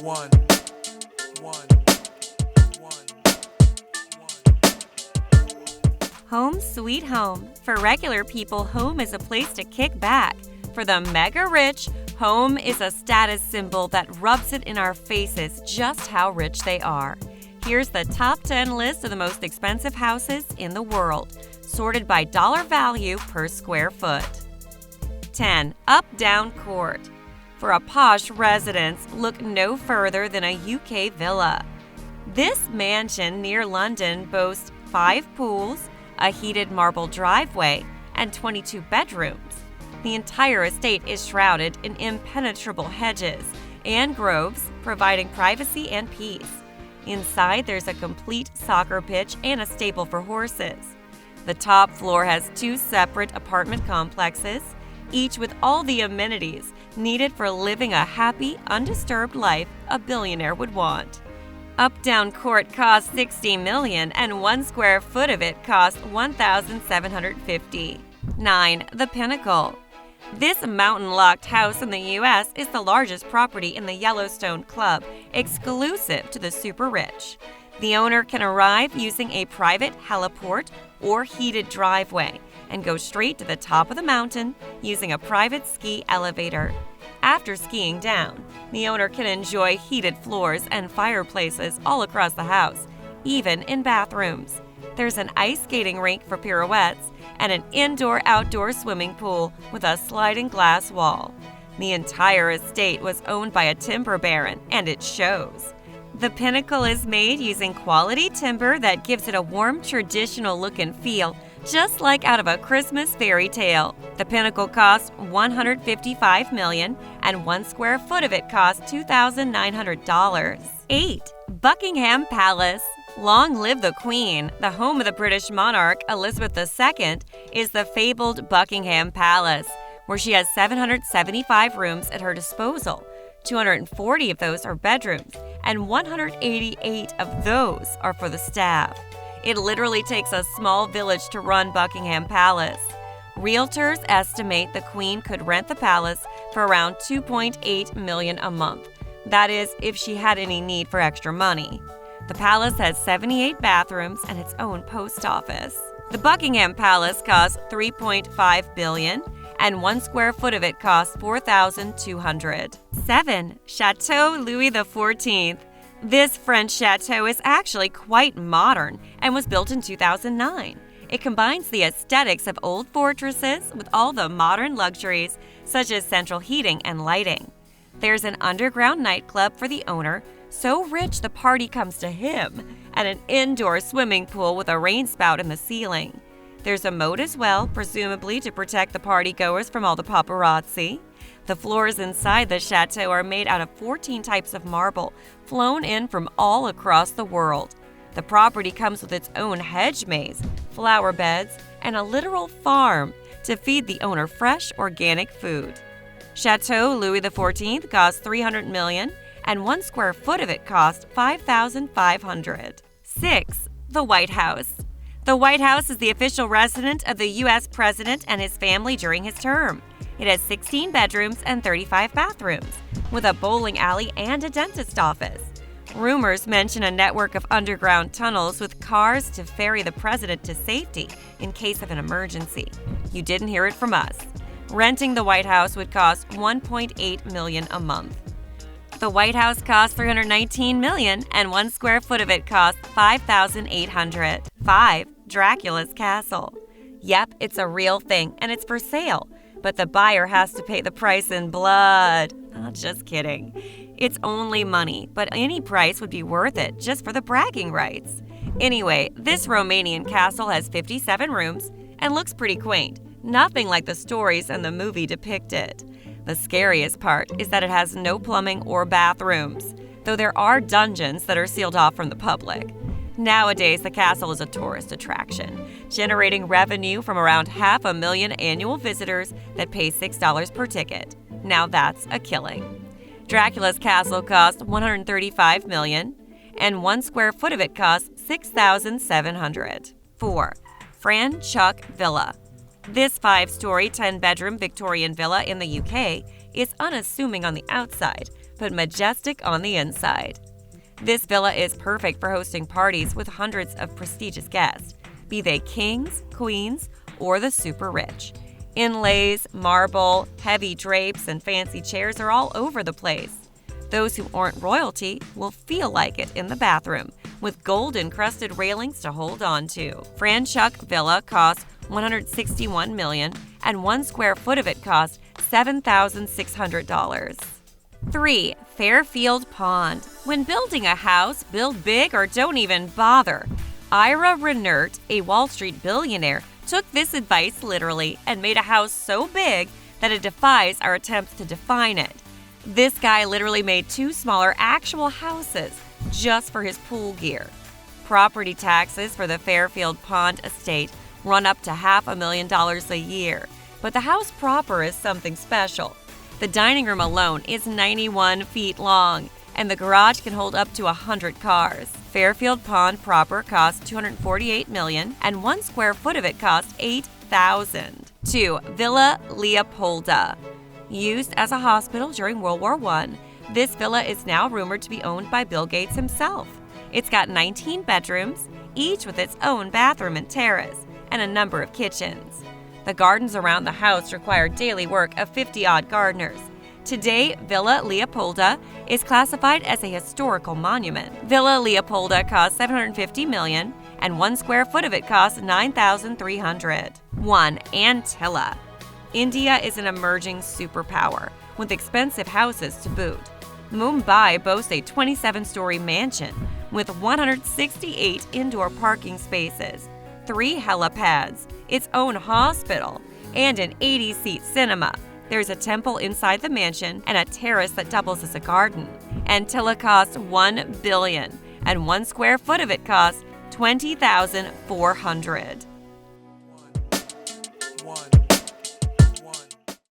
one, one, one. Home sweet home. For regular people, home is a place to kick back. For the mega rich, home is a status symbol that rubs it in our faces just how rich they are. Here's the top 10 list of the most expensive houses in the world, sorted by dollar value per square foot. 10. Updown Court. For a posh residence, look no further than a UK villa. This mansion near London boasts 5 pools, a heated marble driveway, and 22 bedrooms. The entire estate is shrouded in impenetrable hedges and groves, providing privacy and peace. Inside, there's a complete soccer pitch and a stable for horses. The top floor has 2 separate apartment complexes, each with all the amenities needed for living a happy, undisturbed life a billionaire would want. Updown Court costs $60 million, and 1 square foot of it costs $1,750. 9. The Pinnacle. This mountain-locked house in the U.S. is the largest property in the Yellowstone Club, exclusive to the super rich. The owner can arrive using a private heliport or heated driveway and go straight to the top of the mountain using a private ski elevator. After skiing down, the owner can enjoy heated floors and fireplaces all across the house, even in bathrooms. There's an ice skating rink for pirouettes and an indoor-outdoor swimming pool with a sliding glass wall. The entire estate was owned by a timber baron, and it shows. The Pinnacle is made using quality timber that gives it a warm, traditional look and feel, just like out of a Christmas fairy tale. The Pinnacle costs $155 million, and 1 square foot of it costs $2,900. 8. Buckingham Palace. Long live the Queen. The home of the British monarch, Elizabeth II, is the fabled Buckingham Palace, where she has 775 rooms at her disposal. 240 of those are bedrooms, and 188 of those are for the staff. It literally takes a small village to run Buckingham Palace. Realtors estimate the Queen could rent the palace for around $2.8 million a month. That is, if she had any need for extra money. The palace has 78 bathrooms and its own post office. The Buckingham Palace costs $3.5 billion, and 1 square foot of it costs $4,200. 7. Chateau Louis XIV. This French chateau is actually quite modern and was built in 2009. It combines the aesthetics of old fortresses with all the modern luxuries, such as central heating and lighting. There's an underground nightclub for the owner, so rich the party comes to him, and an indoor swimming pool with a rain spout in the ceiling. There's a moat as well, presumably to protect the partygoers from all the paparazzi. The floors inside the chateau are made out of 14 types of marble, flown in from all across the world. The property comes with its own hedge maze, flower beds, and a literal farm to feed the owner fresh, organic food. Chateau Louis XIV costs $300 million, and 1 square foot of it costs $5,500. 6. The White House. The White House is the official residence of the U.S. president and his family during his term. It has 16 bedrooms and 35 bathrooms, with a bowling alley and a dentist office. Rumors mention a network of underground tunnels with cars to ferry the president to safety in case of an emergency. You didn't hear it from us. Renting the White House would cost $1.8 million a month. The White House costs $319 million, and 1 square foot of it costs $5,800. 5. Draculas Castle. Yep, it's a real thing, and it's for sale, but the buyer has to pay the price in blood. Oh, just kidding. It's only money, but any price would be worth it just for the bragging rights. Anyway, this Romanian castle has 57 rooms and looks pretty quaint, nothing like the stories in the movie depict it. The scariest part is that it has no plumbing or bathrooms, though there are dungeons that are sealed off from the public. Nowadays, the castle is a tourist attraction, generating revenue from around 500,000 annual visitors that pay $6 per ticket. Now that's a killing. Dracula's Castle costs $135 million, and 1 square foot of it costs $6,700. 4. Franchuk Villa. This 5-story, 10-bedroom Victorian villa in the UK is unassuming on the outside, but majestic on the inside. This villa is perfect for hosting parties with hundreds of prestigious guests, be they kings, queens, or the super rich. Inlays, marble, heavy drapes, and fancy chairs are all over the place. Those who aren't royalty will feel like it in the bathroom, with gold-encrusted railings to hold on to. Franchuk Villa costs $161 million, and 1 square foot of it costs $7,600. 3. Fairfield Pond. When building a house, build big or don't even bother. Ira Renert, a Wall Street billionaire, took this advice literally and made a house so big that it defies our attempts to define it. This guy literally made 2 smaller actual houses just for his pool gear. Property taxes for the Fairfield Pond estate run up to $500,000 a year, but the house proper is something special. The dining room alone is 91 feet long, and the garage can hold up to 100 cars. Fairfield Pond proper costs $248 million, and 1 square foot of it costs $8,000. 2. Villa Leopolda. Used as a hospital during World War I, this villa is now rumored to be owned by Bill Gates himself. It's got 19 bedrooms, each with its own bathroom and terrace, and a number of kitchens. The gardens around the house require daily work of 50-odd gardeners. Today, Villa Leopolda is classified as a historical monument. Villa Leopolda costs $750 million, and 1 square foot of it costs $9,300. 1. Antilia. India is an emerging superpower, with expensive houses to boot. Mumbai boasts a 27-story mansion with 168 indoor parking spaces, 3 helipads, its own hospital, and an 80-seat cinema. There's a temple inside the mansion and a terrace that doubles as a garden. Antilia costs $1 billion, and 1 square foot of it costs $20,400.